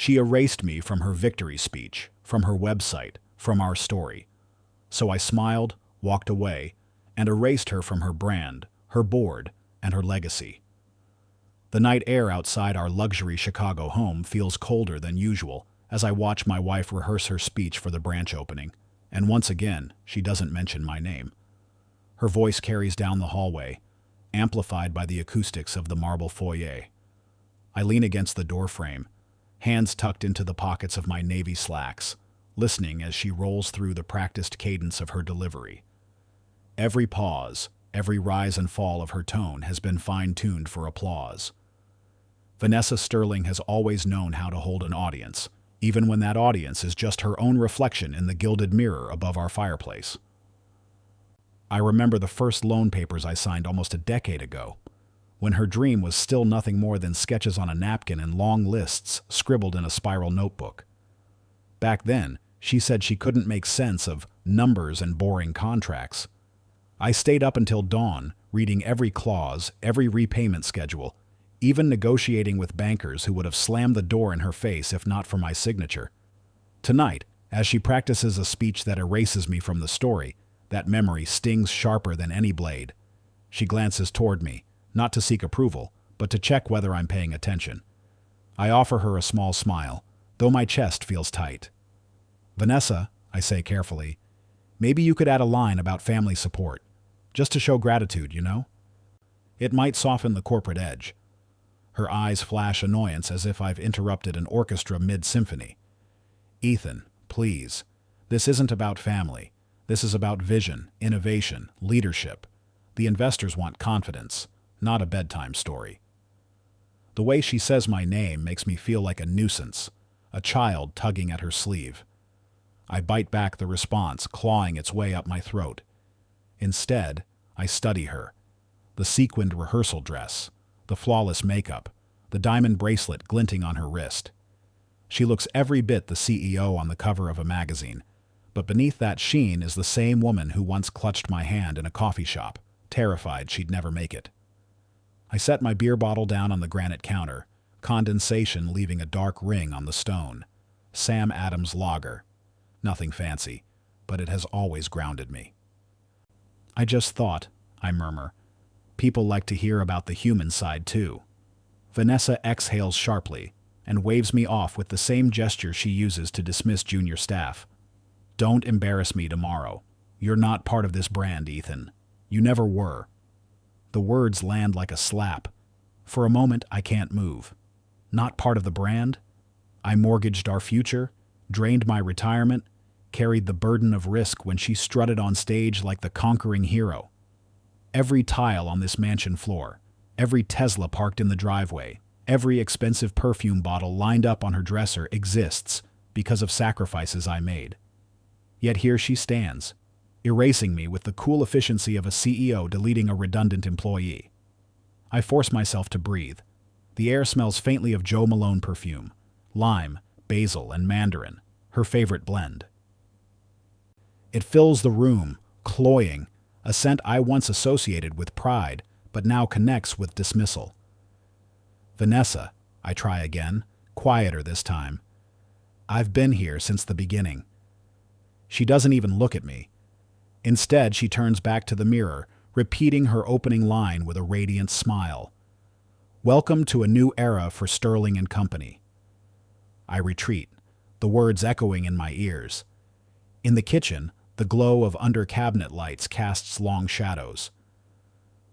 She erased me from her victory speech, from her website, from our story. So I smiled, walked away, and erased her from her brand, her board, and her legacy. The night air outside our luxury Chicago home feels colder than usual as I watch my wife rehearse her speech for the branch opening, and once again, she doesn't mention my name. Her voice carries down the hallway, amplified by the acoustics of the marble foyer. I lean against the doorframe, hands tucked into the pockets of my navy slacks, listening as she rolls through the practiced cadence of her delivery. Every pause, every rise and fall of her tone has been fine-tuned for applause. Vanessa Sterling has always known how to hold an audience, even when that audience is just her own reflection in the gilded mirror above our fireplace. I remember the first loan papers I signed almost a decade ago, when her dream was still nothing more than sketches on a napkin and long lists scribbled in a spiral notebook. Back then, she said she couldn't make sense of numbers and boring contracts. I stayed up until dawn, reading every clause, every repayment schedule, even negotiating with bankers who would have slammed the door in her face if not for my signature. Tonight, as she practices a speech that erases me from the story, that memory stings sharper than any blade. She glances toward me, not to seek approval, but to check whether I'm paying attention. I offer her a small smile, though my chest feels tight. "Vanessa," I say carefully, "maybe you could add a line about family support, just to show gratitude, you know? It might soften the corporate edge." Her eyes flash annoyance as if I've interrupted an orchestra mid-symphony. "Ethan, please. This isn't about family. This is about vision, innovation, leadership. The investors want confidence, not a bedtime story." The way she says my name makes me feel like a nuisance, a child tugging at her sleeve. I bite back the response, clawing its way up my throat. Instead, I study her. The sequined rehearsal dress, the flawless makeup, the diamond bracelet glinting on her wrist. She looks every bit the CEO on the cover of a magazine, but beneath that sheen is the same woman who once clutched my hand in a coffee shop, terrified she'd never make it. I set my beer bottle down on the granite counter, condensation leaving a dark ring on the stone. Sam Adams Lager. Nothing fancy, but it has always grounded me. "I just thought," I murmur, "people like to hear about the human side too." Vanessa exhales sharply and waves me off with the same gesture she uses to dismiss junior staff. "Don't embarrass me tomorrow. You're not part of this brand, Ethan. You never were." The words land like a slap. For a moment, I can't move. Not part of the brand? I mortgaged our future, drained my retirement, carried the burden of risk when she strutted on stage like the conquering hero. Every tile on this mansion floor, every Tesla parked in the driveway, every expensive perfume bottle lined up on her dresser exists because of sacrifices I made. Yet here she stands, erasing me with the cool efficiency of a CEO deleting a redundant employee. I force myself to breathe. The air smells faintly of Jo Malone perfume, lime, basil, and mandarin, her favorite blend. It fills the room, cloying, a scent I once associated with pride, but now connects with dismissal. "Vanessa," I try again, quieter this time. "I've been here since the beginning." She doesn't even look at me. Instead, she turns back to the mirror, repeating her opening line with a radiant smile. "Welcome to a new era for Sterling and Company." I retreat, the words echoing in my ears. In the kitchen, the glow of under-cabinet lights casts long shadows.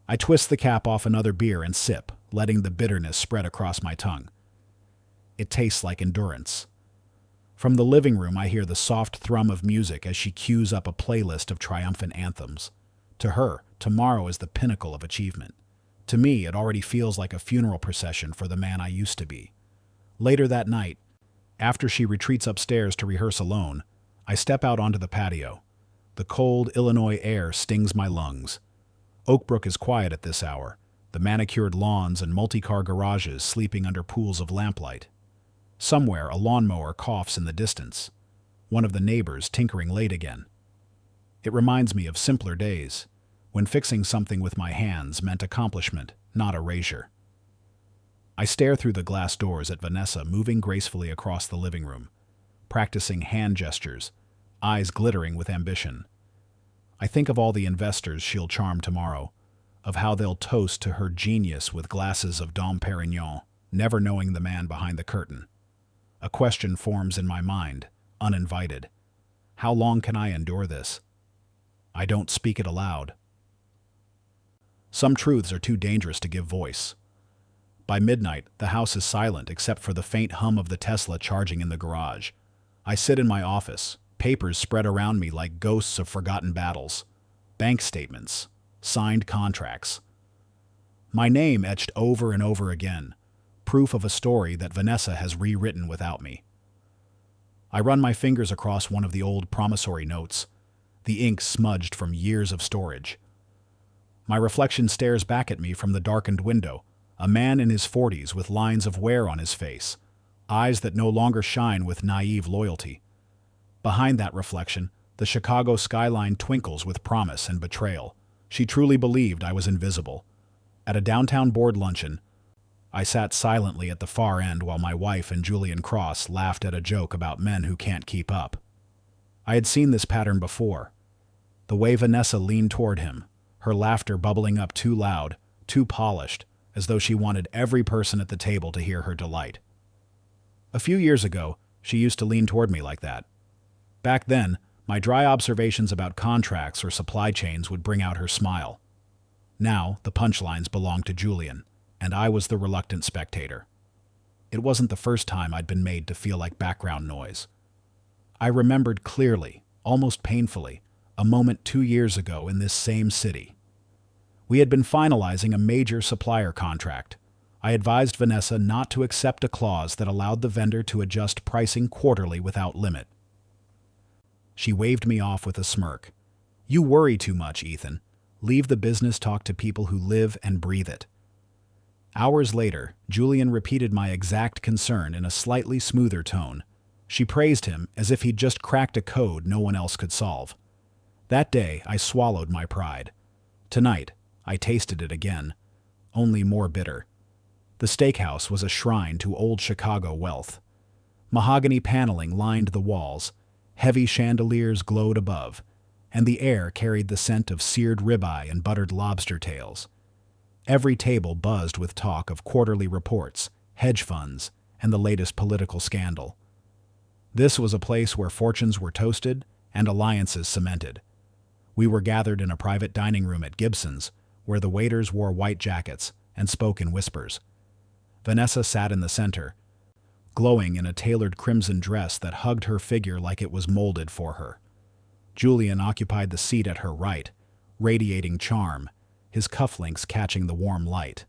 I twist the cap off another beer and sip, letting the bitterness spread across my tongue. It tastes like endurance. From the living room, I hear the soft thrum of music as she cues up a playlist of triumphant anthems. To her, tomorrow is the pinnacle of achievement. To me, it already feels like a funeral procession for the man I used to be. Later that night, after she retreats upstairs to rehearse alone, I step out onto the patio. The cold Illinois air stings my lungs. Oakbrook is quiet at this hour, the manicured lawns and multi-car garages sleeping under pools of lamplight. Somewhere, a lawnmower coughs in the distance, one of the neighbors tinkering late again. It reminds me of simpler days, when fixing something with my hands meant accomplishment, not erasure. I stare through the glass doors at Vanessa moving gracefully across the living room, practicing hand gestures, eyes glittering with ambition. I think of all the investors she'll charm tomorrow, of how they'll toast to her genius with glasses of Dom Perignon, never knowing the man behind the curtain. A question forms in my mind, uninvited. How long can I endure this? I don't speak it aloud. Some truths are too dangerous to give voice. By midnight, the house is silent except for the faint hum of the Tesla charging in the garage. I sit in my office, papers spread around me like ghosts of forgotten battles. Bank statements, signed contracts. My name etched over and over again, proof of a story that Vanessa has rewritten without me. I run my fingers across one of the old promissory notes, the ink smudged from years of storage. My reflection stares back at me from the darkened window, a man in his 40s with lines of wear on his face, eyes that no longer shine with naive loyalty. Behind that reflection, the Chicago skyline twinkles with promise and betrayal. She truly believed I was invisible. At a downtown board luncheon, I sat silently at the far end while my wife and Julian Cross laughed at a joke about men who can't keep up. I had seen this pattern before. The way Vanessa leaned toward him, her laughter bubbling up too loud, too polished, as though she wanted every person at the table to hear her delight. A few years ago, she used to lean toward me like that. Back then, my dry observations about contracts or supply chains would bring out her smile. Now, the punchlines belonged to Julian, and I was the reluctant spectator. It wasn't the first time I'd been made to feel like background noise. I remembered clearly, almost painfully, a moment 2 years ago in this same city. We had been finalizing a major supplier contract. I advised Vanessa not to accept a clause that allowed the vendor to adjust pricing quarterly without limit. She waved me off with a smirk. "You worry too much, Ethan. Leave the business talk to people who live and breathe it." Hours later, Julian repeated my exact concern in a slightly smoother tone. She praised him as if he'd just cracked a code no one else could solve. That day, I swallowed my pride. Tonight, I tasted it again, only more bitter. The steakhouse was a shrine to old Chicago wealth. Mahogany paneling lined the walls, heavy chandeliers glowed above, and the air carried the scent of seared ribeye and buttered lobster tails. Every table buzzed with talk of quarterly reports, hedge funds, and the latest political scandal. This was a place where fortunes were toasted and alliances cemented. We were gathered in a private dining room at Gibson's, where the waiters wore white jackets and spoke in whispers. Vanessa sat in the center, glowing in a tailored crimson dress that hugged her figure like it was molded for her. Julian occupied the seat at her right, radiating charm, his cufflinks catching the warm light.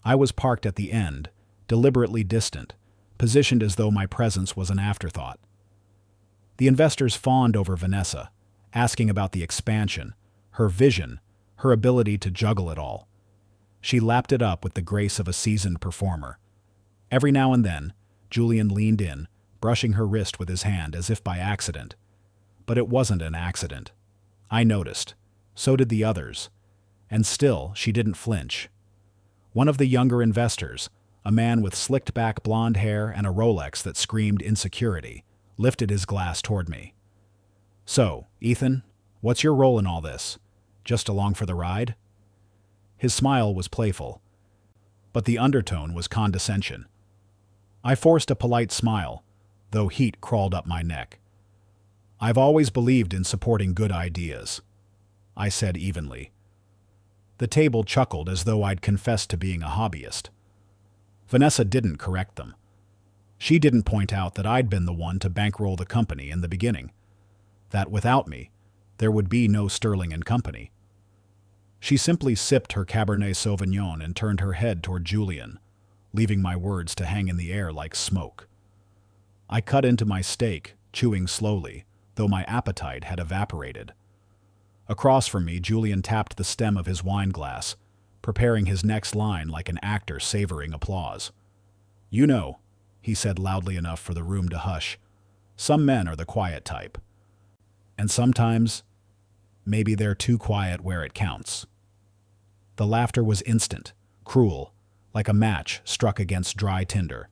I was parked at the end, deliberately distant, positioned as though my presence was an afterthought. The investors fawned over Vanessa, asking about the expansion, her vision, her ability to juggle it all. She lapped it up with the grace of a seasoned performer. Every now and then, Julian leaned in, brushing her wrist with his hand as if by accident. But it wasn't an accident. I noticed. So did the others. And still, she didn't flinch. One of the younger investors, a man with slicked-back blonde hair and a Rolex that screamed insecurity, lifted his glass toward me. "So, Ethan, what's your role in all this? Just along for the ride?" His smile was playful, but the undertone was condescension. I forced a polite smile, though heat crawled up my neck. "I've always believed in supporting good ideas," I said evenly. The table chuckled as though I'd confessed to being a hobbyist. Vanessa didn't correct them. She didn't point out that I'd been the one to bankroll the company in the beginning, that without me, there would be no Sterling and Company. She simply sipped her Cabernet Sauvignon and turned her head toward Julian, leaving my words to hang in the air like smoke. I cut into my steak, chewing slowly, though my appetite had evaporated. Across from me, Julian tapped the stem of his wine glass, preparing his next line like an actor savoring applause. "You know," he said loudly enough for the room to hush, "some men are the quiet type. And sometimes, maybe they're too quiet where it counts." The laughter was instant, cruel, like a match struck against dry tinder.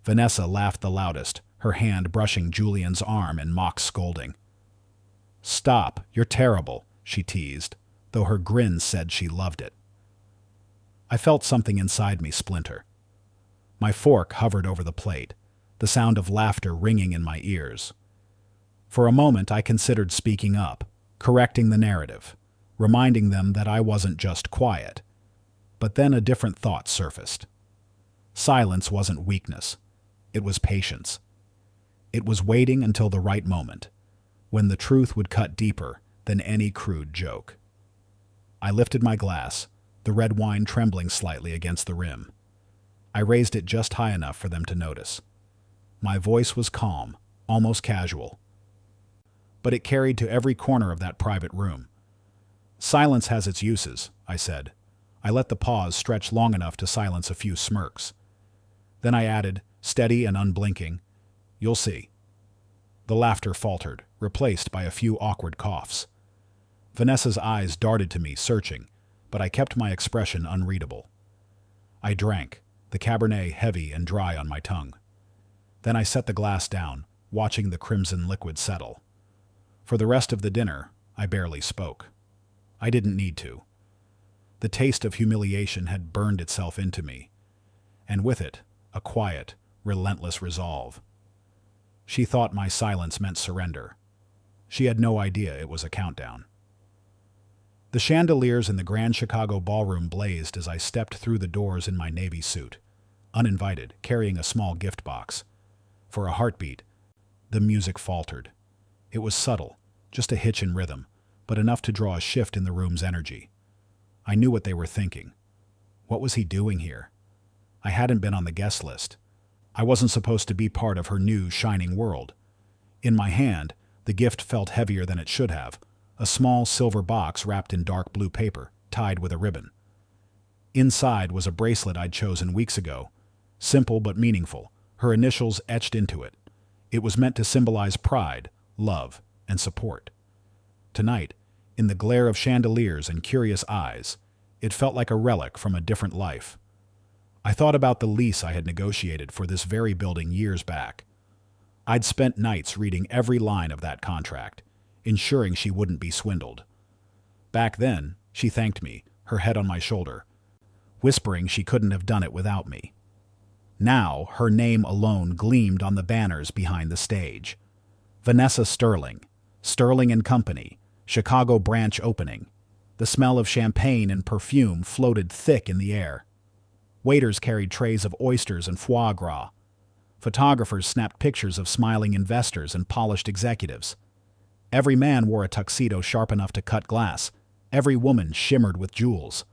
Vanessa laughed the loudest, her hand brushing Julian's arm in mock scolding. "Stop, you're terrible," she teased, though her grin said she loved it. I felt something inside me splinter. My fork hovered over the plate, the sound of laughter ringing in my ears. For a moment I considered speaking up, correcting the narrative, reminding them that I wasn't just quiet. But then a different thought surfaced. Silence wasn't weakness. It was patience. It was waiting until the right moment, when the truth would cut deeper than any crude joke. I lifted my glass, the red wine trembling slightly against the rim. I raised it just high enough for them to notice. My voice was calm, almost casual. But it carried to every corner of that private room. "Silence has its uses," I said. I let the pause stretch long enough to silence a few smirks. Then I added, steady and unblinking, "You'll see." The laughter faltered, replaced by a few awkward coughs. Vanessa's eyes darted to me, searching, but I kept my expression unreadable. I drank, the Cabernet heavy and dry on my tongue. Then I set the glass down, watching the crimson liquid settle. For the rest of the dinner, I barely spoke. I didn't need to. The taste of humiliation had burned itself into me, and with it, a quiet, relentless resolve. She thought my silence meant surrender. She had no idea it was a countdown. The chandeliers in the Grand Chicago Ballroom blazed as I stepped through the doors in my navy suit, uninvited, carrying a small gift box. For a heartbeat, the music faltered. It was subtle, just a hitch in rhythm, but enough to draw a shift in the room's energy. I knew what they were thinking. What was he doing here? I hadn't been on the guest list. I wasn't supposed to be part of her new, shining world. In my hand, the gift felt heavier than it should have, a small silver box wrapped in dark blue paper, tied with a ribbon. Inside was a bracelet I'd chosen weeks ago, simple but meaningful, her initials etched into it. It was meant to symbolize pride, love, and support. Tonight, in the glare of chandeliers and curious eyes, it felt like a relic from a different life. I thought about the lease I had negotiated for this very building years back. I'd spent nights reading every line of that contract, ensuring she wouldn't be swindled. Back then, she thanked me, her head on my shoulder, whispering she couldn't have done it without me. Now, her name alone gleamed on the banners behind the stage. Vanessa Sterling, Sterling and Company, Chicago branch opening. The smell of champagne and perfume floated thick in the air. Waiters carried trays of oysters and foie gras. Photographers snapped pictures of smiling investors and polished executives. Every man wore a tuxedo sharp enough to cut glass. Every woman shimmered with jewels.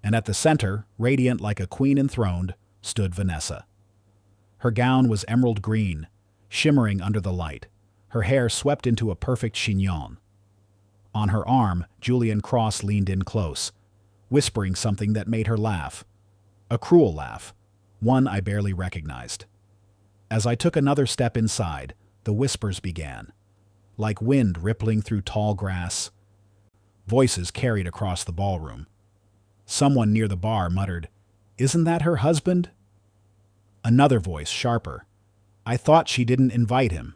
And at the center, radiant like a queen enthroned, stood Vanessa. Her gown was emerald green, shimmering under the light, her hair swept into a perfect chignon. On her arm, Julian Cross leaned in close, whispering something that made her laugh. A cruel laugh, one I barely recognized. As I took another step inside, the whispers began. Like wind rippling through tall grass, voices carried across the ballroom. Someone near the bar muttered, "Isn't that her husband?" Another voice, sharper, "I thought she didn't invite him."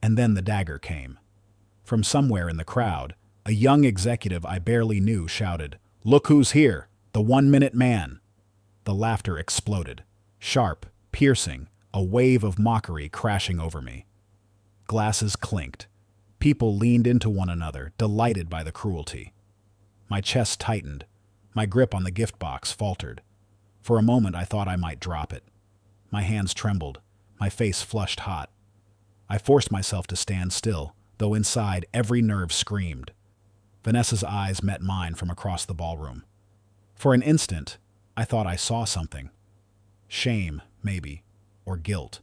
And then the dagger came. From somewhere in the crowd, a young executive I barely knew shouted, "Look who's here, the 1-minute man." The laughter exploded, sharp, piercing, a wave of mockery crashing over me. Glasses clinked. People leaned into one another, delighted by the cruelty. My chest tightened. My grip on the gift box faltered. For a moment I thought I might drop it. My hands trembled. My face flushed hot. I forced myself to stand still, though inside every nerve screamed. Vanessa's eyes met mine from across the ballroom. For an instant, I thought I saw something. Shame, maybe, or guilt.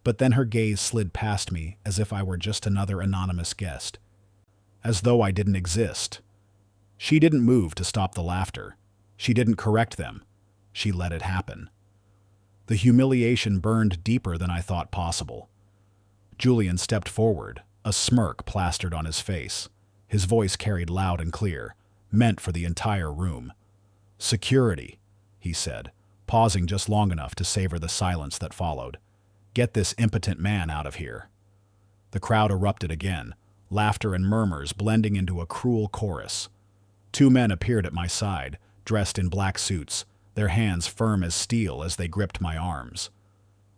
But then her gaze slid past me as if I were just another anonymous guest. As though I didn't exist. She didn't move to stop the laughter. She didn't correct them. She let it happen. The humiliation burned deeper than I thought possible. Julian stepped forward, a smirk plastered on his face. His voice carried loud and clear, meant for the entire room. "Security. he said, pausing just long enough to savor the silence that followed. "Get this impotent man out of here." The crowd erupted again, laughter and murmurs blending into a cruel chorus. Two men appeared at my side, dressed in black suits, their hands firm as steel as they gripped my arms.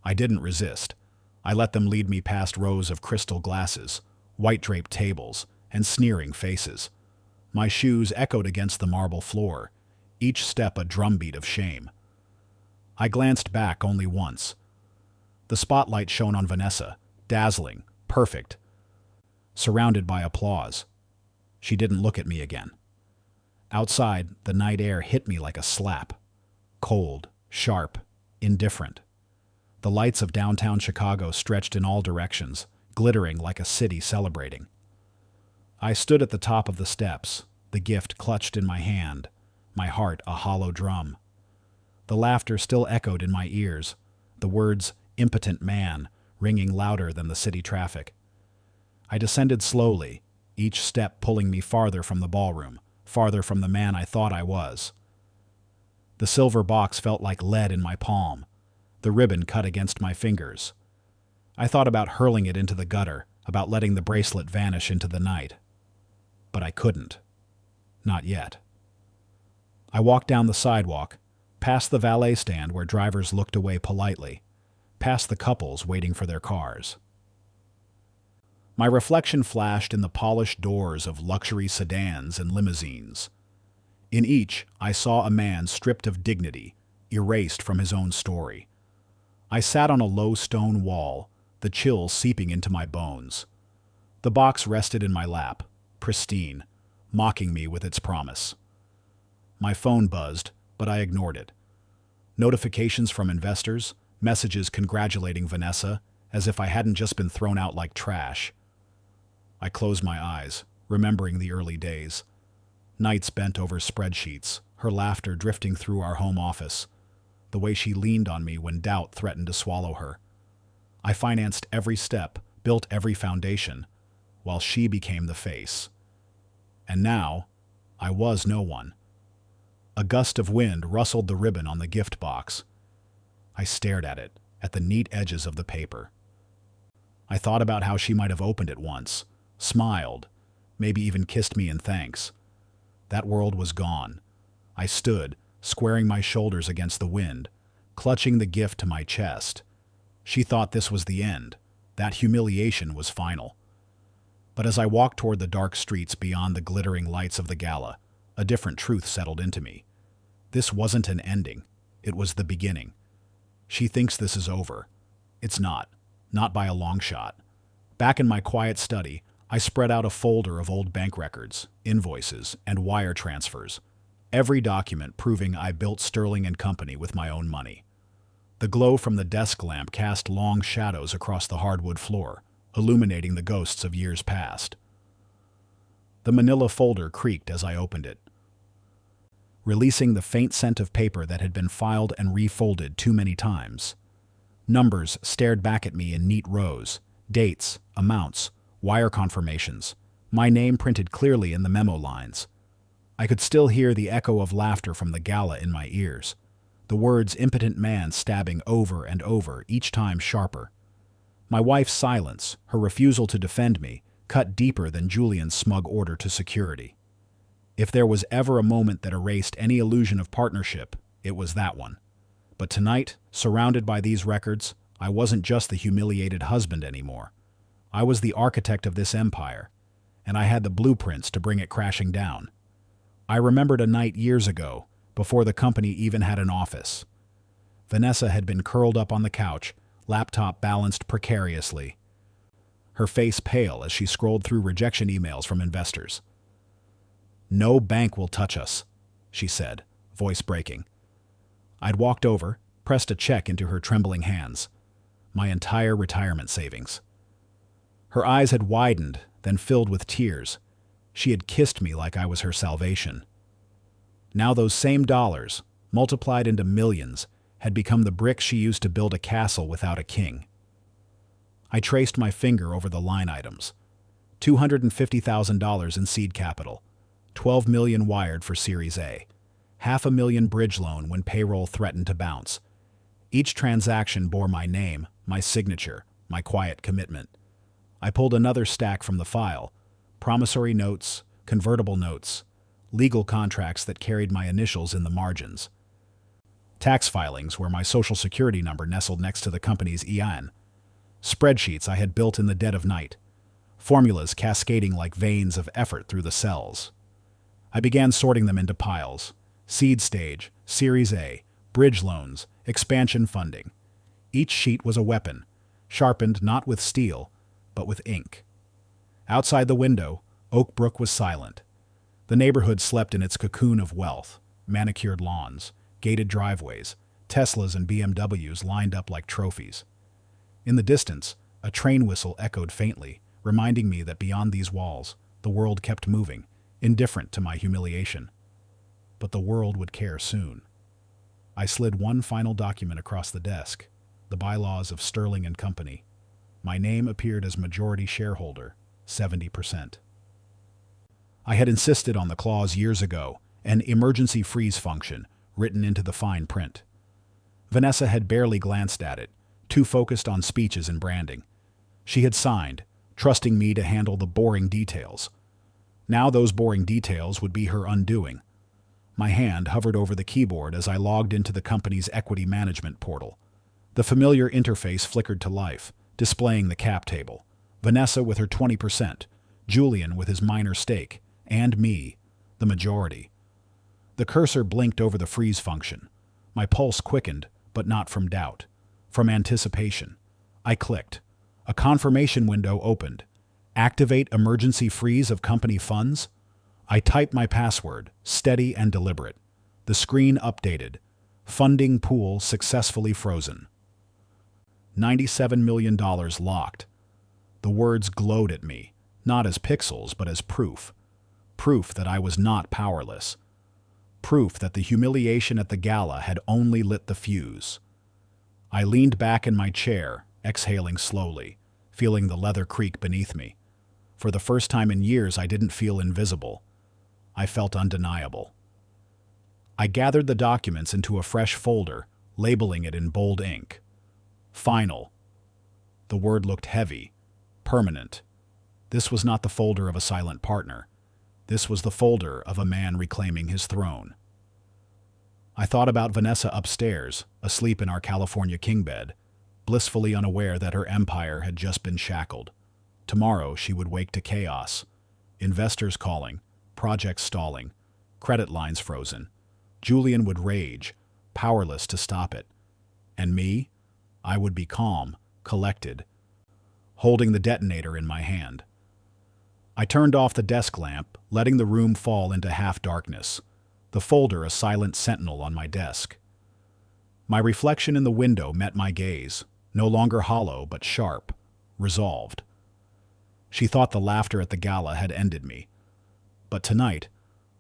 I didn't resist. I let them lead me past rows of crystal glasses, white-draped tables, and sneering faces. My shoes echoed against the marble floor, each step a drumbeat of shame. I glanced back only once. The spotlight shone on Vanessa, dazzling, perfect, surrounded by applause. She didn't look at me again. Outside, the night air hit me like a slap. Cold, sharp, indifferent. The lights of downtown Chicago stretched in all directions, glittering like a city celebrating. I stood at the top of the steps, the gift clutched in my hand, my heart a hollow drum. The laughter still echoed in my ears, the words "impotent man" ringing louder than the city traffic. I descended slowly, each step pulling me farther from the ballroom, farther from the man I thought I was. The silver box felt like lead in my palm, the ribbon cut against my fingers. I thought about hurling it into the gutter, about letting the bracelet vanish into the night. But I couldn't. Not yet. I walked down the sidewalk, past the valet stand where drivers looked away politely, past the couples waiting for their cars. My reflection flashed in the polished doors of luxury sedans and limousines. In each, I saw a man stripped of dignity, erased from his own story. I sat on a low stone wall, the chill seeping into my bones. The box rested in my lap, pristine, mocking me with its promise. My phone buzzed, but I ignored it. Notifications from investors, messages congratulating Vanessa, as if I hadn't just been thrown out like trash. I closed my eyes, remembering the early days. Nights bent over spreadsheets, her laughter drifting through our home office, the way she leaned on me when doubt threatened to swallow her. I financed every step, built every foundation, while she became the face. And now, I was no one. A gust of wind rustled the ribbon on the gift box. I stared at it, at the neat edges of the paper. I thought about how she might have opened it once, smiled, maybe even kissed me in thanks. That world was gone. I stood, squaring my shoulders against the wind, clutching the gift to my chest. She thought this was the end. That humiliation was final. But as I walked toward the dark streets beyond the glittering lights of the gala, a different truth settled into me. This wasn't an ending. It was the beginning. She thinks this is over. It's not. Not by a long shot. Back in my quiet study, I spread out a folder of old bank records, invoices, and wire transfers. Every document proving I built Sterling and Company with my own money. The glow from the desk lamp cast long shadows across the hardwood floor, illuminating the ghosts of years past. The manila folder creaked as I opened it, releasing the faint scent of paper that had been filed and refolded too many times. Numbers stared back at me in neat rows, dates, amounts, wire confirmations, my name printed clearly in the memo lines. I could still hear the echo of laughter from the gala in my ears, the words "impotent man" stabbing over and over, each time sharper. My wife's silence, her refusal to defend me, cut deeper than Julian's smug order to security. If there was ever a moment that erased any illusion of partnership, it was that one. But tonight, surrounded by these records, I wasn't just the humiliated husband anymore. I was the architect of this empire, and I had the blueprints to bring it crashing down. I remembered a night years ago, before the company even had an office. Vanessa had been curled up on the couch, laptop balanced precariously, her face pale as she scrolled through rejection emails from investors. "No bank will touch us," she said, voice breaking. I'd walked over, pressed a check into her trembling hands. My entire retirement savings. Her eyes had widened, then filled with tears. She had kissed me like I was her salvation. Now those same dollars, multiplied into millions, had become the bricks she used to build a castle without a king. I traced my finger over the line items. $250,000 in seed capital, $12 million wired for Series A, $500,000 bridge loan when payroll threatened to bounce. Each transaction bore my name, my signature, my quiet commitment. I pulled another stack from the file, promissory notes, convertible notes, legal contracts that carried my initials in the margins, tax filings where my social security number nestled next to the company's EIN, spreadsheets I had built in the dead of night, formulas cascading like veins of effort through the cells. I began sorting them into piles: seed stage, Series A, bridge loans, expansion funding. Each sheet was a weapon, sharpened not with steel, but with ink. Outside the window, Oak Brook was silent. The neighborhood slept in its cocoon of wealth: manicured lawns, gated driveways, Teslas and BMWs lined up like trophies. In the distance, a train whistle echoed faintly, reminding me that beyond these walls, the world kept moving, indifferent to my humiliation. But the world would care soon. I slid one final document across the desk: the bylaws of Sterling and Company. My name appeared as majority shareholder, 70%. I had insisted on the clause years ago, an emergency freeze function, written into the fine print. Vanessa had barely glanced at it, too focused on speeches and branding. She had signed, trusting me to handle the boring details. Now those boring details would be her undoing. My hand hovered over the keyboard as I logged into the company's equity management portal. The familiar interface flickered to life, displaying the cap table: Vanessa with her 20%, Julian with his minor stake, and me, the majority. The cursor blinked over the freeze function. My pulse quickened, but not from doubt, from anticipation. I clicked. A confirmation window opened. Activate emergency freeze of company funds? I typed my password, steady and deliberate. The screen updated. Funding pool successfully frozen. $97 million locked. The words glowed at me, not as pixels, but as proof. Proof that I was not powerless. Proof that the humiliation at the gala had only lit the fuse. I leaned back in my chair, exhaling slowly, feeling the leather creak beneath me. For the first time in years, I didn't feel invisible. I felt undeniable. I gathered the documents into a fresh folder, labeling it in bold ink. Final. The word looked heavy, permanent. This was not the folder of a silent partner. This was the folder of a man reclaiming his throne. I thought about Vanessa upstairs, asleep in our California king bed, blissfully unaware that her empire had just been shackled. Tomorrow she would wake to chaos. Investors calling, projects stalling, credit lines frozen. Julian would rage, powerless to stop it. And me? I would be calm, collected, holding the detonator in my hand. I turned off the desk lamp, letting the room fall into half-darkness, the folder a silent sentinel on my desk. My reflection in the window met my gaze, no longer hollow but sharp, resolved. She thought the laughter at the gala had ended me. But tonight,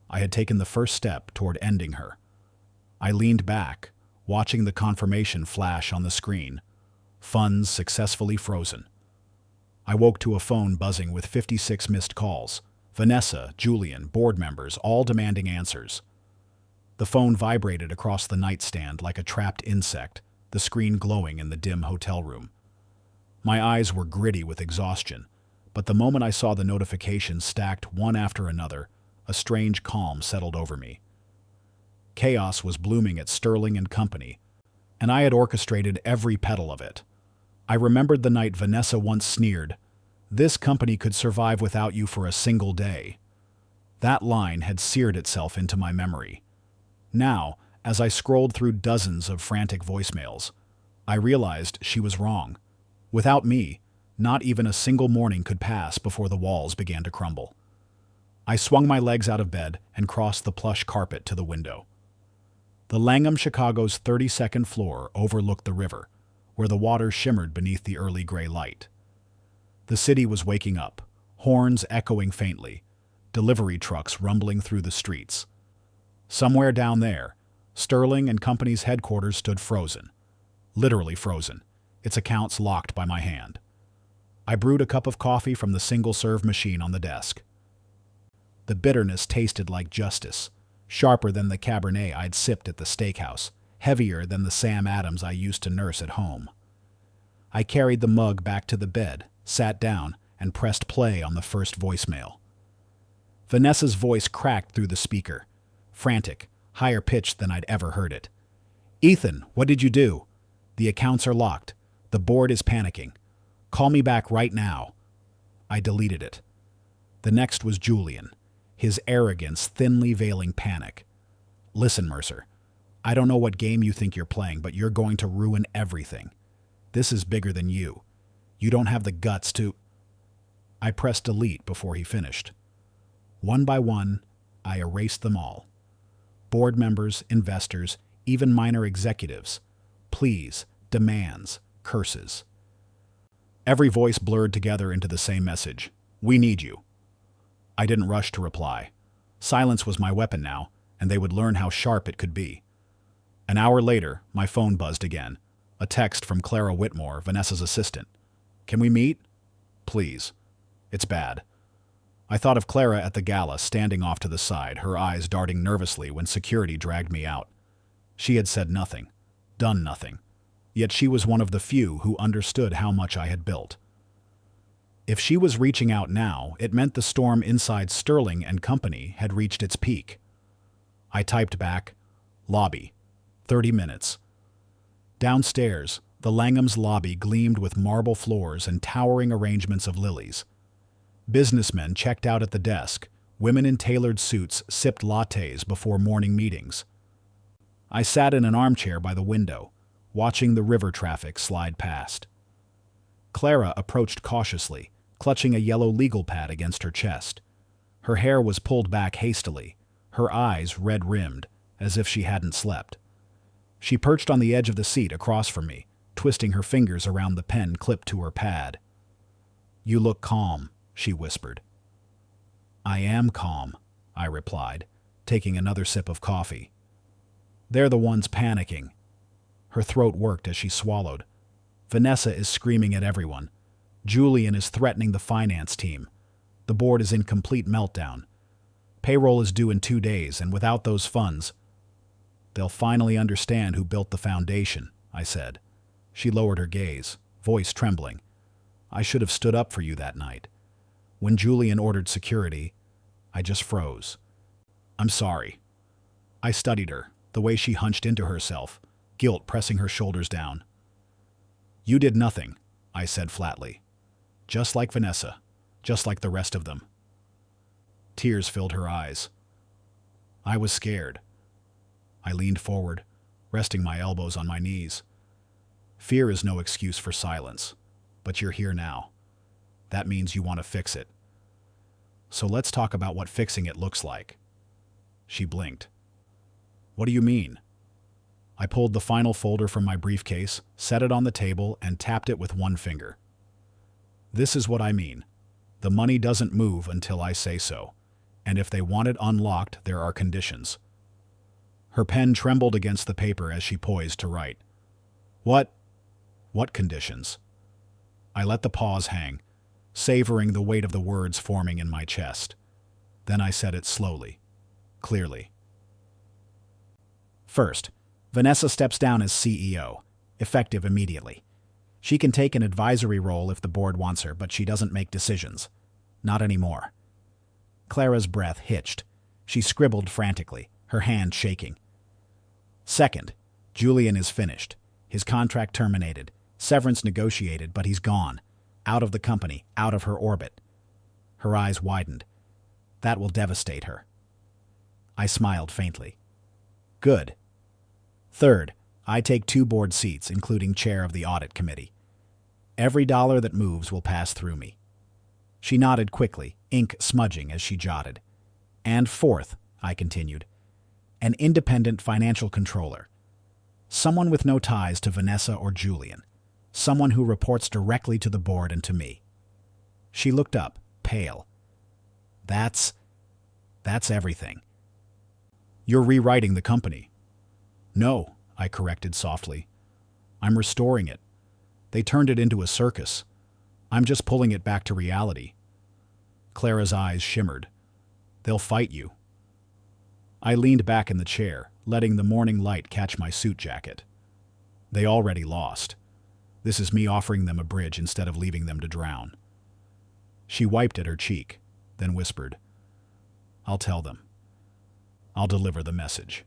I had taken the first step toward ending her. I leaned back, watching the confirmation flash on the screen. Funds successfully frozen. I woke to a phone buzzing with 56 missed calls. Vanessa, Julian, board members, all demanding answers. The phone vibrated across the nightstand like a trapped insect, the screen glowing in the dim hotel room. My eyes were gritty with exhaustion, but the moment I saw the notifications stacked one after another, a strange calm settled over me. Chaos was blooming at Sterling and Company, and I had orchestrated every petal of it. I remembered the night Vanessa once sneered, "This company could survive without you for a single day." That line had seared itself into my memory. Now, as I scrolled through dozens of frantic voicemails, I realized she was wrong. Without me, not even a single morning could pass before the walls began to crumble. I swung my legs out of bed and crossed the plush carpet to the window. The Langham Chicago's 32nd floor overlooked the river, where the water shimmered beneath the early gray light. The city was waking up, horns echoing faintly, delivery trucks rumbling through the streets. Somewhere down there, Sterling and Company's headquarters stood frozen. Literally frozen, its accounts locked by my hand. I brewed a cup of coffee from the single-serve machine on the desk. The bitterness tasted like justice, sharper than the Cabernet I'd sipped at the steakhouse, heavier than the Sam Adams I used to nurse at home. I carried the mug back to the bed, sat down, and pressed play on the first voicemail. Vanessa's voice cracked through the speaker, frantic, higher pitched than I'd ever heard it. "Ethan, what did you do? The accounts are locked. The board is panicking. Call me back right now." I deleted it. The next was Julian, his arrogance thinly veiling panic. "Listen, Mercer, I don't know what game you think you're playing, but you're going to ruin everything. This is bigger than you. You don't have the guts to—" I pressed delete before he finished. One by one, I erased them all. Board members, investors, even minor executives. Pleas, demands, curses. Every voice blurred together into the same message. "We need you." I didn't rush to reply. Silence was my weapon now, and they would learn how sharp it could be. An hour later, my phone buzzed again. A text from Clara Whitmore, Vanessa's assistant. "Can we meet?" "Please. It's bad." I thought of Clara at the gala, standing off to the side, her eyes darting nervously when security dragged me out. She had said nothing, done nothing, yet she was one of the few who understood how much I had built. If she was reaching out now, it meant the storm inside Sterling and Company had reached its peak. I typed back, "Lobby, 30 minutes." Downstairs, the Langham's lobby gleamed with marble floors and towering arrangements of lilies. Businessmen checked out at the desk. Women in tailored suits sipped lattes before morning meetings. I sat in an armchair by the window, watching the river traffic slide past. Clara approached cautiously, clutching a yellow legal pad against her chest. Her hair was pulled back hastily, her eyes red-rimmed, as if she hadn't slept. She perched on the edge of the seat across from me, twisting her fingers around the pen clipped to her pad. "You look calm," she whispered. "I am calm," I replied, taking another sip of coffee. "They're the ones panicking." Her throat worked as she swallowed. "Vanessa is screaming at everyone. Julian is threatening the finance team. The board is in complete meltdown. Payroll is due in 2 days, and without those funds—" "They'll finally understand who built the foundation," I said. She lowered her gaze, voice trembling. "I should have stood up for you that night. When Julian ordered security, I just froze. I'm sorry." I studied her, the way she hunched into herself, guilt pressing her shoulders down. "You did nothing," I said flatly. "Just like Vanessa, just like the rest of them." Tears filled her eyes. I was scared. I leaned forward, resting my elbows on my knees. "Fear is no excuse for silence, but you're here now. That means you want to fix it. So let's talk about what fixing it looks like." She blinked. "What do you mean?" I pulled the final folder from my briefcase, set it on the table, and tapped it with one finger. "This is what I mean. The money doesn't move until I say so, and if they want it unlocked, there are conditions." Her pen trembled against the paper as she poised to write. What conditions?" I let the pause hang, savoring the weight of the words forming in my chest. Then I said it slowly, clearly. "First, Vanessa steps down as CEO, effective immediately. She can take an advisory role if the board wants her, but she doesn't make decisions. Not anymore." Clara's breath hitched. She scribbled frantically, her hand shaking. "Second, Julian is finished. His contract terminated. Severance negotiated, but he's gone. Out of the company, out of her orbit." Her eyes widened. "That will devastate her." I smiled faintly. "Good. Third, I take 2 board seats, including chair of the audit committee. Every dollar that moves will pass through me." She nodded quickly, ink smudging as she jotted. "And fourth," I continued, "an independent financial controller. Someone with no ties to Vanessa or Julian. Someone who reports directly to the board and to me." She looked up, pale. That's everything." "You're rewriting the company." "No," I corrected softly. "I'm restoring it. They turned it into a circus. I'm just pulling it back to reality." Clara's eyes shimmered. "They'll fight you." I leaned back in the chair, letting the morning light catch my suit jacket. They already lost. This is me offering them a bridge instead of leaving them to drown. She wiped at her cheek, then whispered, "I'll tell them. I'll deliver the message."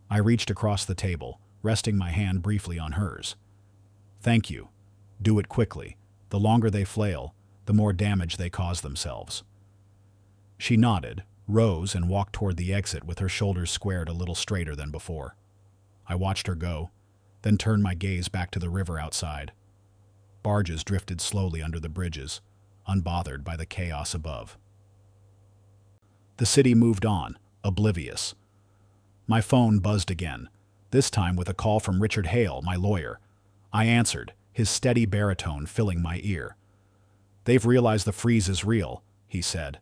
I reached across the table, resting my hand briefly on hers. "Thank you. Do it quickly. The longer they flail, the more damage they cause themselves." She nodded, rose, and walked toward the exit with her shoulders squared a little straighter than before. I watched her go, then turned my gaze back to the river outside. Barges drifted slowly under the bridges, unbothered by the chaos above. The city moved on, oblivious. My phone buzzed again, this time with a call from Richard Hale, my lawyer. I answered, his steady baritone filling my ear. "They've realized the freeze is real," he said.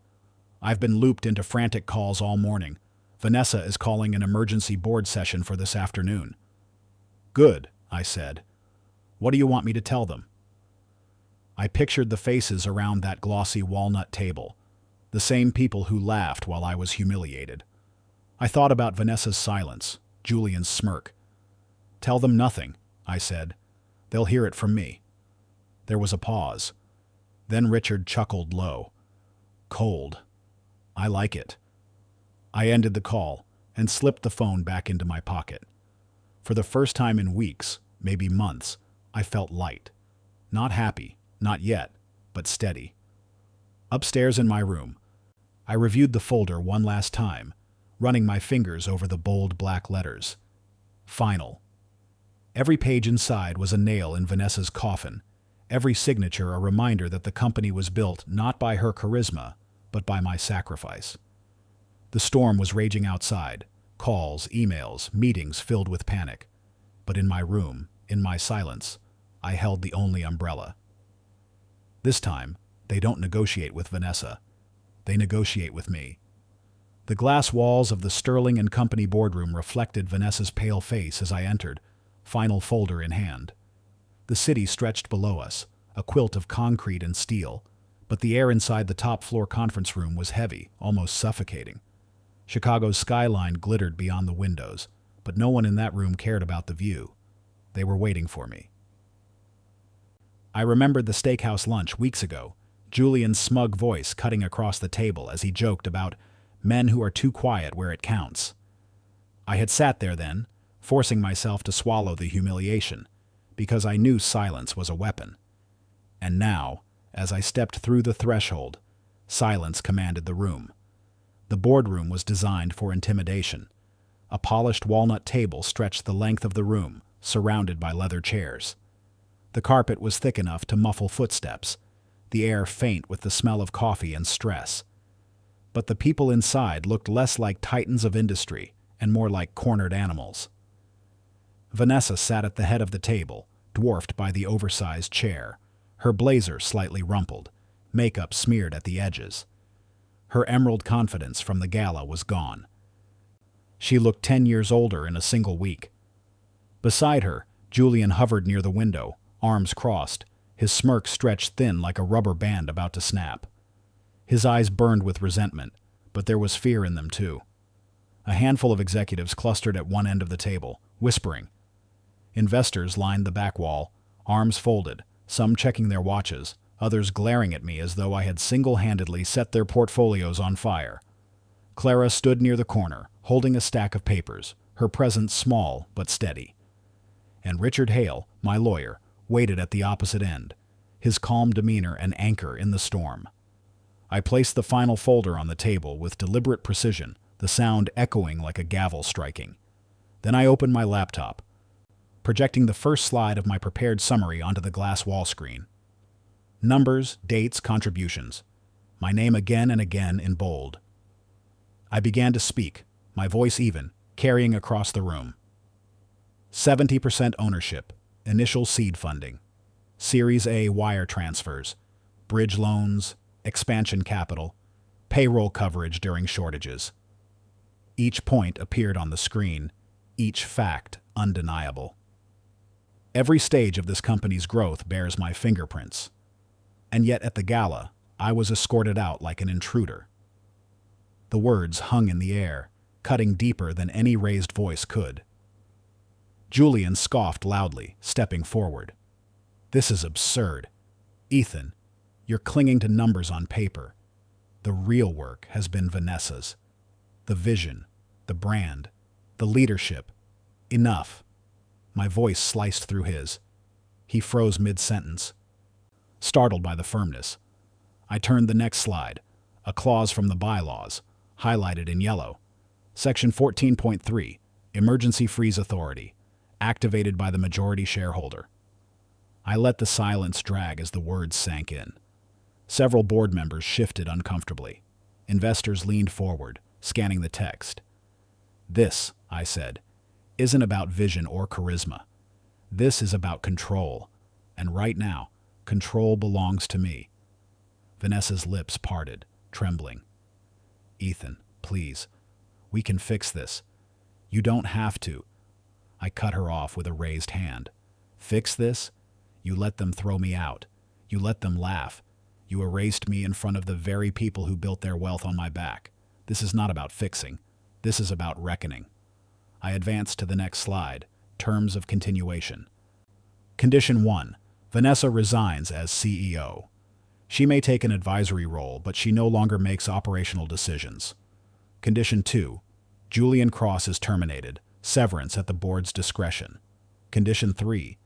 "I've been looped into frantic calls all morning. Vanessa is calling an emergency board session for this afternoon." "Good," I said. "What do you want me to tell them?" I pictured the faces around that glossy walnut table, the same people who laughed while I was humiliated. I thought about Vanessa's silence, Julian's smirk. "Tell them nothing," I said. "They'll hear it from me." There was a pause. Then Richard chuckled low. "Cold. I like it." I ended the call and slipped the phone back into my pocket. For the first time in weeks, maybe months, I felt light. Not happy, not yet, but steady. Upstairs in my room, I reviewed the folder one last time, running my fingers over the bold black letters. Final. Every page inside was a nail in Vanessa's coffin, every signature a reminder that the company was built not by her charisma, but by my sacrifice. The storm was raging outside, calls, emails, meetings filled with panic. But in my room, in my silence, I held the only umbrella. This time, they don't negotiate with Vanessa. They negotiate with me. The glass walls of the Sterling and Company boardroom reflected Vanessa's pale face as I entered, final folder in hand. The city stretched below us, a quilt of concrete and steel, but the air inside the top-floor conference room was heavy, almost suffocating. Chicago's skyline glittered beyond the windows, but no one in that room cared about the view. They were waiting for me. I remembered the steakhouse lunch weeks ago, Julian's smug voice cutting across the table as he joked about men who are too quiet where it counts. I had sat there then, forcing myself to swallow the humiliation, because I knew silence was a weapon. And now, as I stepped through the threshold, silence commanded the room. The boardroom was designed for intimidation. A polished walnut table stretched the length of the room, surrounded by leather chairs. The carpet was thick enough to muffle footsteps, the air faint with the smell of coffee and stress. But the people inside looked less like titans of industry and more like cornered animals. Vanessa sat at the head of the table, dwarfed by the oversized chair, her blazer slightly rumpled, makeup smeared at the edges. Her emerald confidence from the gala was gone. She looked 10 years older in a single week. Beside her, Julian hovered near the window, arms crossed, his smirk stretched thin like a rubber band about to snap. His eyes burned with resentment, but there was fear in them too. A handful of executives clustered at one end of the table, whispering. Investors lined the back wall, arms folded, some checking their watches, others glaring at me as though I had single-handedly set their portfolios on fire. Clara stood near the corner, holding a stack of papers, her presence small but steady. And Richard Hale, my lawyer, waited at the opposite end, his calm demeanor an anchor in the storm. I placed the final folder on the table with deliberate precision, the sound echoing like a gavel striking. Then I opened my laptop, projecting the first slide of my prepared summary onto the glass wall screen. Numbers, dates, contributions. My name again and again in bold. I began to speak, my voice even, carrying across the room. 70% ownership, initial seed funding, Series A wire transfers, bridge loans, expansion capital, payroll coverage during shortages. Each point appeared on the screen, each fact undeniable. Every stage of this company's growth bears my fingerprints. And yet at the gala, I was escorted out like an intruder. The words hung in the air, cutting deeper than any raised voice could. Julian scoffed loudly, stepping forward. This is absurd. Ethan, you're clinging to numbers on paper. The real work has been Vanessa's. The vision, the brand, the leadership. Enough. My voice sliced through his. He froze mid-sentence. Startled by the firmness, I turned the next slide, a clause from the bylaws, highlighted in yellow. Section 14.3, Emergency Freeze Authority, activated by the majority shareholder. I let the silence drag as the words sank in. Several board members shifted uncomfortably. Investors leaned forward, scanning the text. This, I said, isn't about vision or charisma. This is about control. And right now, control belongs to me. Vanessa's lips parted, trembling. Ethan, please. We can fix this. You don't have to. I cut her off with a raised hand. Fix this? You let them throw me out. You let them laugh. You erased me in front of the very people who built their wealth on my back. This is not about fixing. This is about reckoning. I advanced to the next slide, terms of continuation. Condition 1. Vanessa resigns as CEO. She may take an advisory role, but she no longer makes operational decisions. Condition 2. Julian Cross is terminated, severance at the board's discretion. Condition 3.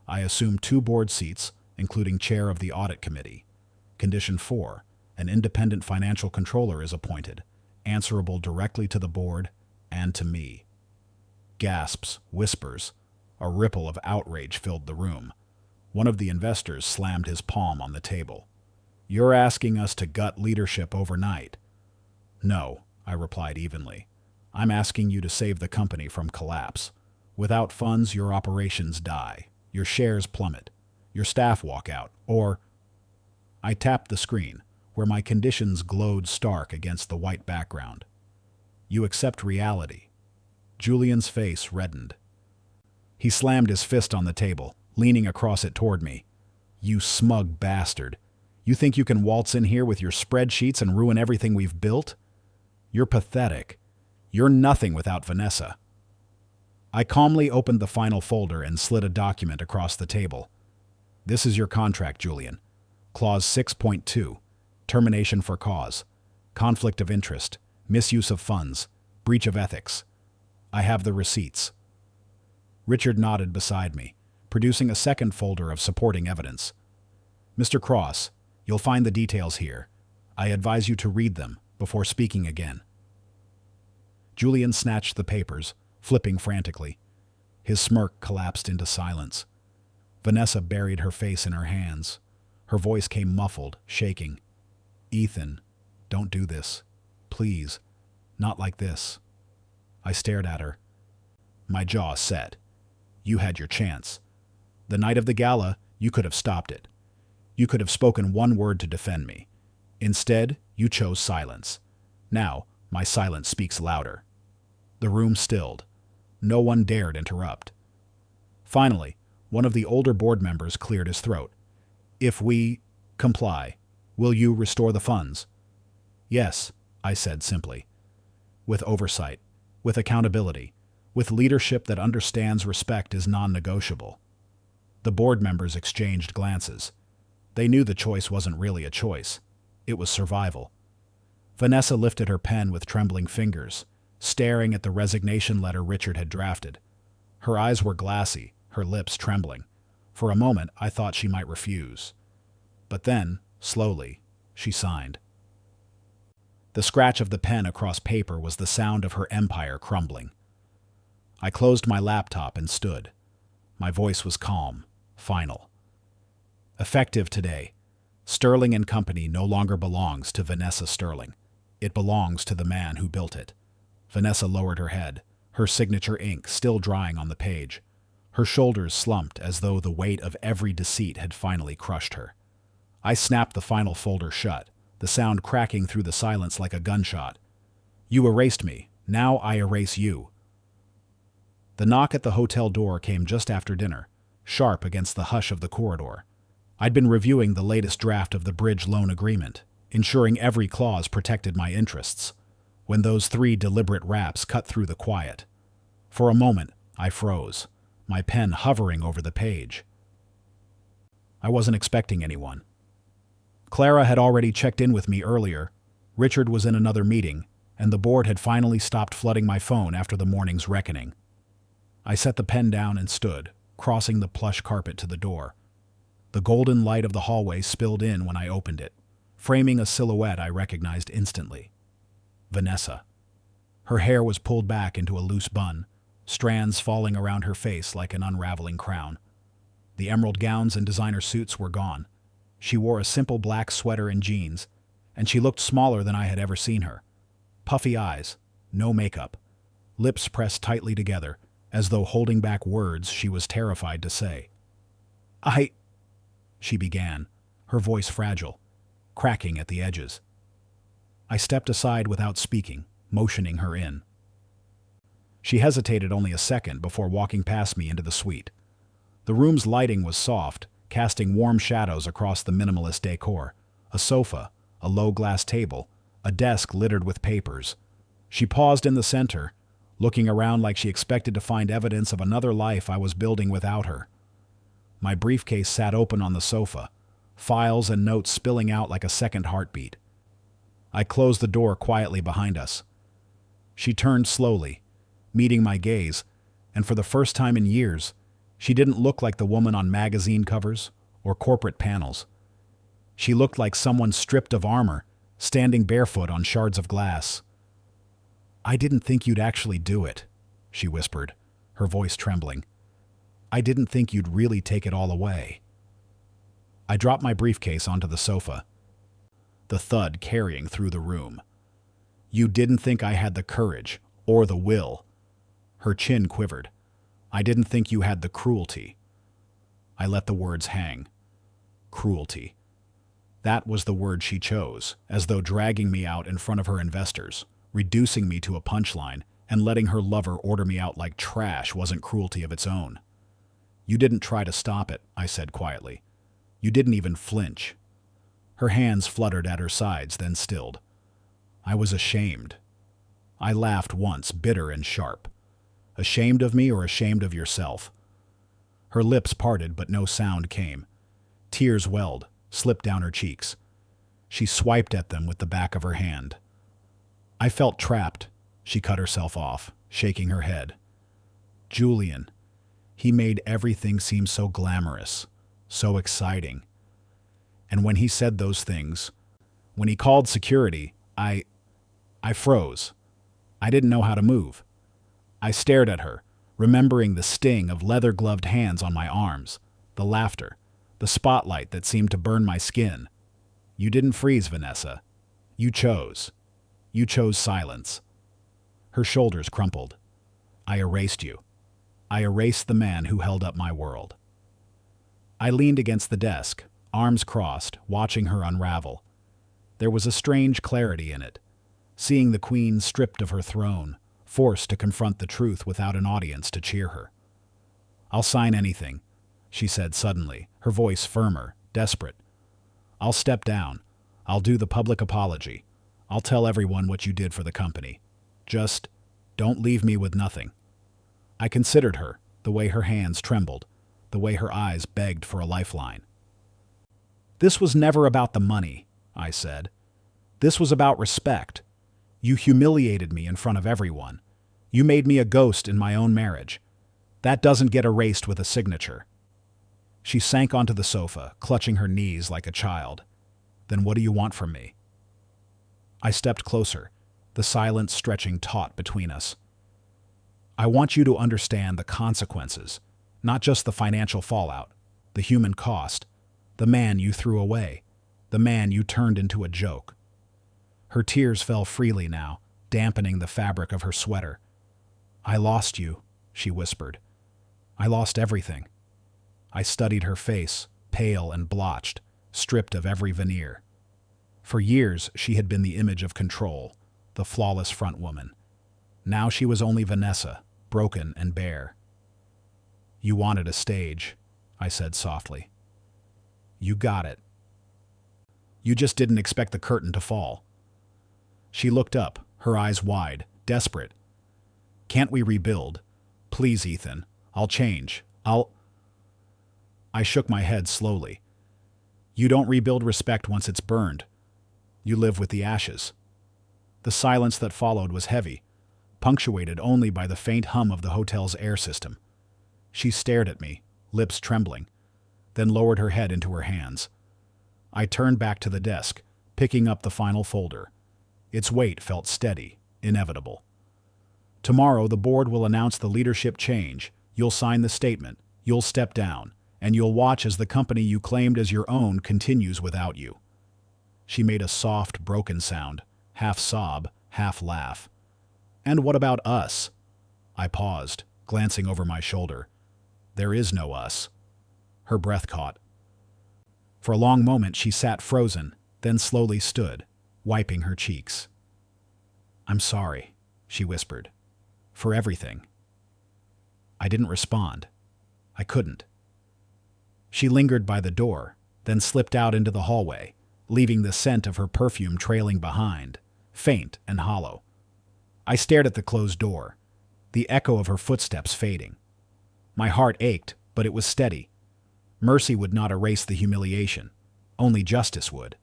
I assume 2 board seats, including chair of the audit committee. Condition 4. An independent financial controller is appointed, answerable directly to the board and to me. Gasps, whispers. A ripple of outrage filled the room. One of the investors slammed his palm on the table. You're asking us to gut leadership overnight. No, I replied evenly. I'm asking you to save the company from collapse. Without funds, your operations die. Your shares plummet. Your staff walk out. Or... I tapped the screen, where my conditions glowed stark against the white background. You accept reality. Julian's face reddened. He slammed his fist on the table, leaning across it toward me. You smug bastard. You think you can waltz in here with your spreadsheets and ruin everything we've built? You're pathetic. You're nothing without Vanessa. I calmly opened the final folder and slid a document across the table. This is your contract, Julian. Clause 6.2. Termination for cause. Conflict of interest. Misuse of funds. Breach of ethics. I have the receipts. Richard nodded beside me, producing a second folder of supporting evidence. Mr. Cross, you'll find the details here. I advise you to read them before speaking again. Julian snatched the papers, flipping frantically. His smirk collapsed into silence. Vanessa buried her face in her hands. Her voice came muffled, shaking. Ethan, don't do this. Please, not like this. I stared at her. My jaw set. You had your chance. The night of the gala, you could have stopped it. You could have spoken one word to defend me. Instead, you chose silence. Now, my silence speaks louder. The room stilled. No one dared interrupt. Finally, one of the older board members cleared his throat. If we comply, will you restore the funds? Yes, I said simply. With oversight, with accountability, with leadership that understands respect is non-negotiable. The board members exchanged glances. They knew the choice wasn't really a choice. It was survival. Vanessa lifted her pen with trembling fingers, staring at the resignation letter Richard had drafted. Her eyes were glassy, her lips trembling. For a moment, I thought she might refuse. But then, slowly, she signed. The scratch of the pen across paper was the sound of her empire crumbling. I closed my laptop and stood. My voice was calm, final. Effective today, Sterling and Company no longer belongs to Vanessa Sterling. It belongs to the man who built it. Vanessa lowered her head, her signature ink still drying on the page. Her shoulders slumped as though the weight of every deceit had finally crushed her. I snapped the final folder shut, the sound cracking through the silence like a gunshot. You erased me. Now I erase you. The knock at the hotel door came just after dinner, sharp against the hush of the corridor. I'd been reviewing the latest draft of the bridge loan agreement, ensuring every clause protected my interests. when those 3 deliberate raps cut through the quiet. For a moment, I froze, my pen hovering over the page. I wasn't expecting anyone. Clara had already checked in with me earlier, Richard was in another meeting, and the board had finally stopped flooding my phone after the morning's reckoning. I set the pen down and stood, crossing the plush carpet to the door. The golden light of the hallway spilled in when I opened it, framing a silhouette I recognized instantly. Vanessa. Her hair was pulled back into a loose bun, strands falling around her face like an unraveling crown. The emerald gowns and designer suits were gone. She wore a simple black sweater and jeans, and she looked smaller than I had ever seen her. Puffy eyes, no makeup, lips pressed tightly together, as though holding back words she was terrified to say. She began, her voice fragile, cracking at the edges. I stepped aside without speaking, motioning her in. She hesitated only a second before walking past me into the suite. The room's lighting was soft, casting warm shadows across the minimalist decor. A sofa, a low glass table, a desk littered with papers. She paused in the center, looking around like she expected to find evidence of another life I was building without her. My briefcase sat open on the sofa, files and notes spilling out like a second heartbeat. I closed the door quietly behind us. She turned slowly, meeting my gaze, and for the first time in years, she didn't look like the woman on magazine covers or corporate panels. She looked like someone stripped of armor, standing barefoot on shards of glass. "I didn't think you'd actually do it," she whispered, her voice trembling. "I didn't think you'd really take it all away." I dropped my briefcase onto the sofa, the thud carrying through the room. "You didn't think I had the courage or the will." Her chin quivered. "I didn't think you had the cruelty." I let the words hang. Cruelty. That was the word she chose, as though dragging me out in front of her investors, reducing me to a punchline, and letting her lover order me out like trash wasn't cruelty of its own. "You didn't try to stop it," I said quietly. "You didn't even flinch." Her hands fluttered at her sides, then stilled. I was ashamed. I laughed once, bitter and sharp. "Ashamed of me or ashamed of yourself?" Her lips parted, but no sound came. Tears welled, slipped down her cheeks. She swiped at them with the back of her hand. I felt trapped. She cut herself off, shaking her head. "Julian, he made everything seem so glamorous, so exciting. And when he said those things, when he called security, I froze. I didn't know how to move. I stared at her, remembering the sting of leather-gloved hands on my arms, the laughter, the spotlight that seemed to burn my skin. You didn't freeze, Vanessa. You chose. You chose silence." Her shoulders crumpled. "I erased you. I erased the man who held up my world." I leaned against the desk, arms crossed, watching her unravel. There was a strange clarity in it, seeing the queen stripped of her throne, forced to confront the truth without an audience to cheer her. "I'll sign anything," she said suddenly, her voice firmer, desperate. "I'll step down. I'll do the public apology. I'll tell everyone what you did for the company. Just don't leave me with nothing." I considered her, the way her hands trembled, the way her eyes begged for a lifeline. "This was never about the money," I said. "This was about respect. You humiliated me in front of everyone. You made me a ghost in my own marriage. That doesn't get erased with a signature." She sank onto the sofa, clutching her knees like a child. "Then what do you want from me?" I stepped closer, the silence stretching taut between us. "I want you to understand the consequences, not just the financial fallout, the human cost, the man you threw away, the man you turned into a joke." Her tears fell freely now, dampening the fabric of her sweater. "I lost you," she whispered. "I lost everything." I studied her face, pale and blotched, stripped of every veneer. For years, she had been the image of control, the flawless front woman. Now she was only Vanessa, broken and bare. "You wanted a stage," I said softly. "You got it. You just didn't expect the curtain to fall." She looked up, her eyes wide, desperate. "Can't we rebuild? Please, Ethan. I'll change. I shook my head slowly. "You don't rebuild respect once it's burned. You live with the ashes." The silence that followed was heavy, punctuated only by the faint hum of the hotel's air system. She stared at me, lips trembling, then lowered her head into her hands. I turned back to the desk, picking up the final folder. Its weight felt steady, inevitable. "Tomorrow the board will announce the leadership change. You'll sign the statement, you'll step down, and you'll watch as the company you claimed as your own continues without you." She made a soft, broken sound, half sob, half laugh. "And what about us?" I paused, glancing over my shoulder. "There is no us." Her breath caught. For a long moment she sat frozen, then slowly stood, wiping her cheeks. "I'm sorry," she whispered. "For everything." I didn't respond. I couldn't. She lingered by the door, then slipped out into the hallway, leaving the scent of her perfume trailing behind, faint and hollow. I stared at the closed door, the echo of her footsteps fading. My heart ached, but it was steady. Mercy would not erase the humiliation. Only justice would.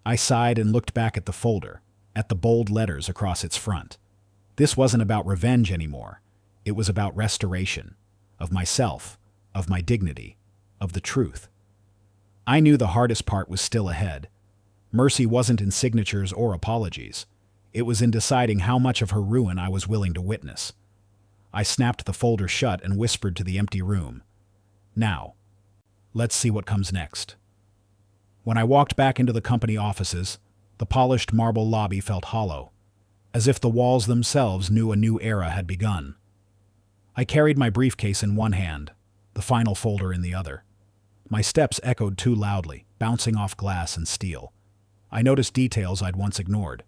I sighed and looked back at the folder, at the bold letters across its front. This wasn't about revenge anymore. It was about restoration, of myself, of my dignity, of the truth. I knew the hardest part was still ahead. Mercy wasn't in signatures or apologies. It was in deciding how much of her ruin I was willing to witness. I snapped the folder shut and whispered to the empty room. "Now, let's see what comes next." When I walked back into the company offices, the polished marble lobby felt hollow, as if the walls themselves knew a new era had begun. I carried my briefcase in one hand, the final folder in the other. My steps echoed too loudly, bouncing off glass and steel. I noticed details I'd once ignored.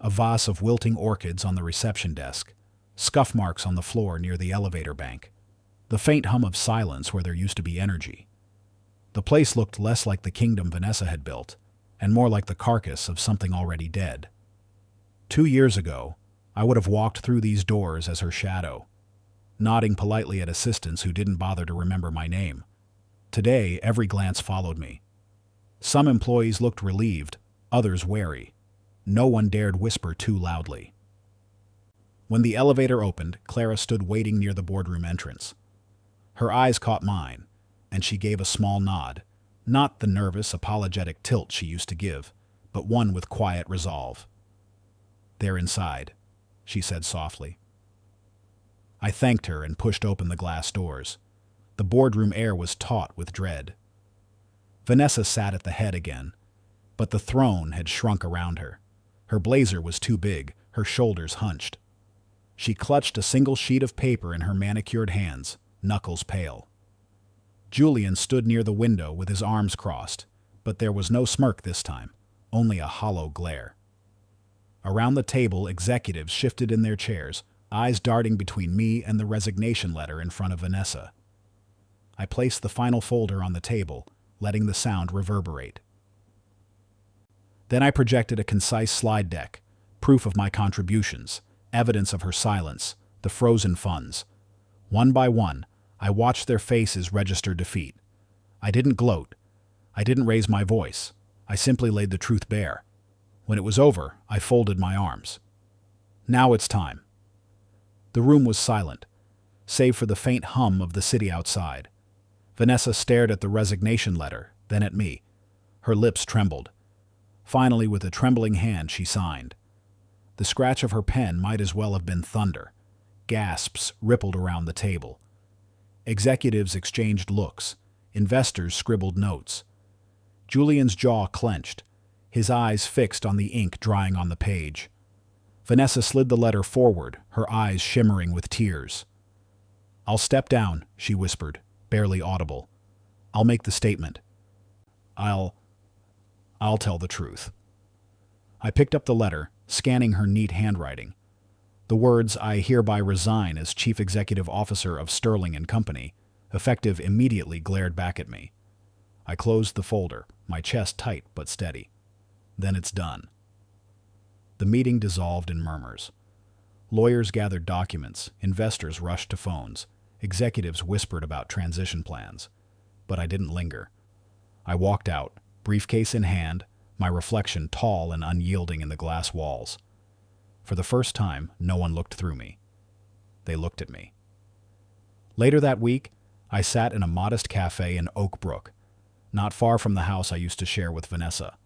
A vase of wilting orchids on the reception desk, scuff marks on the floor near the elevator bank, the faint hum of silence where there used to be energy. The place looked less like the kingdom Vanessa had built, and more like the carcass of something already dead. 2 years ago, I would have walked through these doors as her shadow, nodding politely at assistants who didn't bother to remember my name. Today, every glance followed me. Some employees looked relieved, others wary. No one dared whisper too loudly. When the elevator opened, Clara stood waiting near the boardroom entrance. Her eyes caught mine, and she gave a small nod, not the nervous, apologetic tilt she used to give, but one with quiet resolve. "They're inside," she said softly. I thanked her and pushed open the glass doors. The boardroom air was taut with dread. Vanessa sat at the head again, but the throne had shrunk around her. Her blazer was too big, her shoulders hunched. She clutched a single sheet of paper in her manicured hands, knuckles pale. Julian stood near the window with his arms crossed, but there was no smirk this time, only a hollow glare. Around the table, executives shifted in their chairs, eyes darting between me and the resignation letter in front of Vanessa. I placed the final folder on the table, letting the sound reverberate. Then I projected a concise slide deck, proof of my contributions, evidence of her silence, the frozen funds. One by one, I watched their faces register defeat. I didn't gloat. I didn't raise my voice. I simply laid the truth bare. When it was over, I folded my arms. Now it's time. The room was silent, save for the faint hum of the city outside. Vanessa stared at the resignation letter, then at me. Her lips trembled. Finally, with a trembling hand, she signed. The scratch of her pen might as well have been thunder. Gasps rippled around the table. Executives exchanged looks. Investors scribbled notes. Julian's jaw clenched, his eyes fixed on the ink drying on the page. Vanessa slid the letter forward, her eyes shimmering with tears. "I'll step down," she whispered, barely audible. "I'll make the statement. I'll tell the truth." I picked up the letter, scanning her neat handwriting. The words, "I hereby resign as Chief Executive Officer of Sterling and Company," effective immediately, glared back at me. I closed the folder, my chest tight but steady. Then it's done. The meeting dissolved in murmurs. Lawyers gathered documents, investors rushed to phones, executives whispered about transition plans. But I didn't linger. I walked out, briefcase in hand, my reflection tall and unyielding in the glass walls. For the first time, no one looked through me. They looked at me. Later that week, I sat in a modest cafe in Oak Brook, not far from the house I used to share with Vanessa.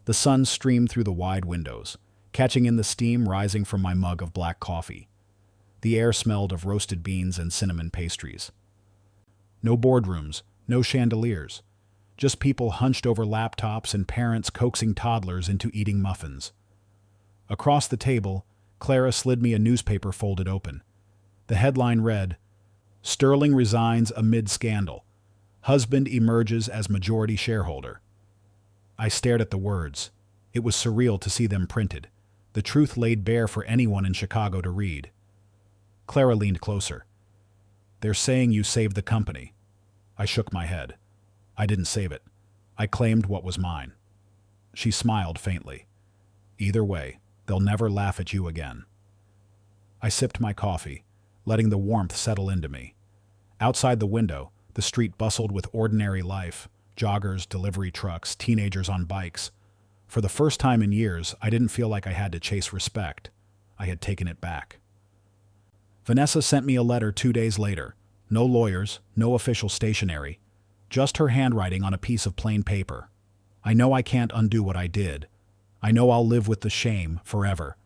The sun streamed through the wide windows, catching in the steam rising from my mug of black coffee. The air smelled of roasted beans and cinnamon pastries. No boardrooms, no chandeliers, just people hunched over laptops and parents coaxing toddlers into eating muffins. Across the table, Clara slid me a newspaper folded open. The headline read, "Sterling resigns amid scandal. Husband emerges as majority shareholder." I stared at the words. It was surreal to see them printed, the truth laid bare for anyone in Chicago to read. Clara leaned closer. "They're saying you saved the company." I shook my head. "I didn't save it. I claimed what was mine." She smiled faintly. "Either way, they'll never laugh at you again." I sipped my coffee, letting the warmth settle into me. Outside the window, the street bustled with ordinary life, joggers, delivery trucks, teenagers on bikes. For the first time in years, I didn't feel like I had to chase respect. I had taken it back. Vanessa sent me a letter 2 days later. No lawyers, no official stationery, just her handwriting on a piece of plain paper. "I know I can't undo what I did. I know I'll live with the shame forever.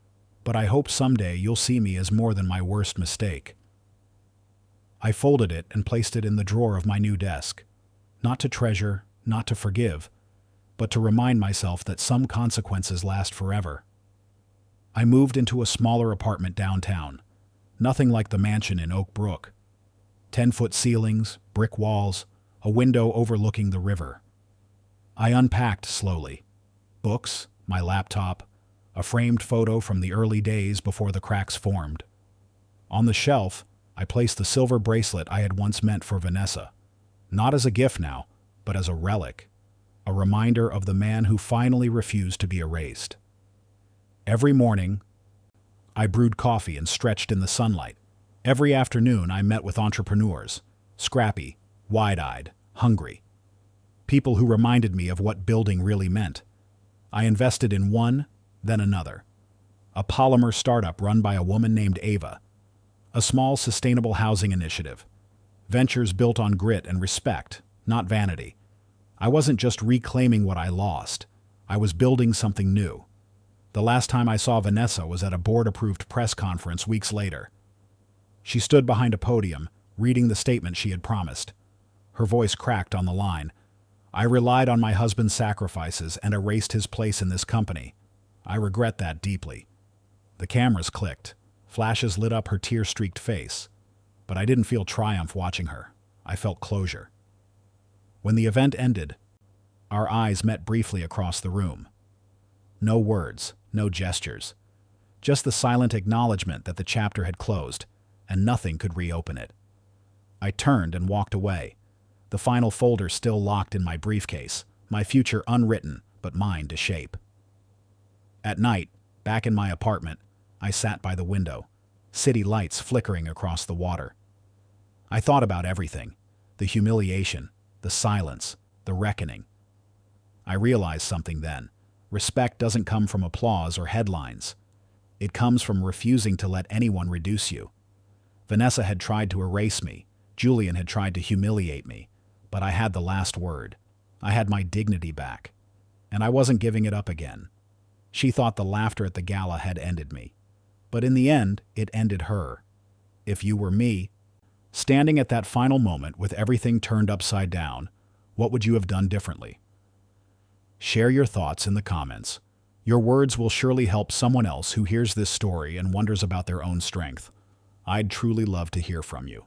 But I hope someday you'll see me as more than my worst mistake." I folded it and placed it in the drawer of my new desk. Not to treasure, not to forgive, but to remind myself that some consequences last forever. I moved into a smaller apartment downtown. Nothing like the mansion in Oak Brook. 10-foot ceilings, brick walls, a window overlooking the river. I unpacked slowly. Books, my laptop, a framed photo from the early days before the cracks formed. On the shelf, I placed the silver bracelet I had once meant for Vanessa. Not as a gift now, but as a relic. A reminder of the man who finally refused to be erased. Every morning, I brewed coffee and stretched in the sunlight. Every afternoon, I met with entrepreneurs, scrappy, wide-eyed, hungry. People who reminded me of what building really meant. I invested in one, then another. A polymer startup run by a woman named Ava. A small sustainable housing initiative. Ventures built on grit and respect, not vanity. I wasn't just reclaiming what I lost. I was building something new. The last time I saw Vanessa was at a board-approved press conference weeks later. She stood behind a podium, reading the statement she had promised. Her voice cracked on the line. "I relied on my husband's sacrifices and erased his place in this company. I regret that deeply." The cameras clicked. Flashes lit up her tear-streaked face. But I didn't feel triumph watching her. I felt closure. When the event ended, our eyes met briefly across the room. No words, no gestures. Just the silent acknowledgement that the chapter had closed, and nothing could reopen it. I turned and walked away, the final folder still locked in my briefcase, my future unwritten, but mine to shape. At night, back in my apartment, I sat by the window, city lights flickering across the water. I thought about everything, the humiliation, the silence, the reckoning. I realized something then. Respect doesn't come from applause or headlines. It comes from refusing to let anyone reduce you. Vanessa had tried to erase me. Julian had tried to humiliate me. But I had the last word. I had my dignity back. And I wasn't giving it up again. She thought the laughter at the gala had ended me. But in the end, it ended her. If you were me, standing at that final moment with everything turned upside down, what would you have done differently? Share your thoughts in the comments. Your words will surely help someone else who hears this story and wonders about their own strength. I'd truly love to hear from you.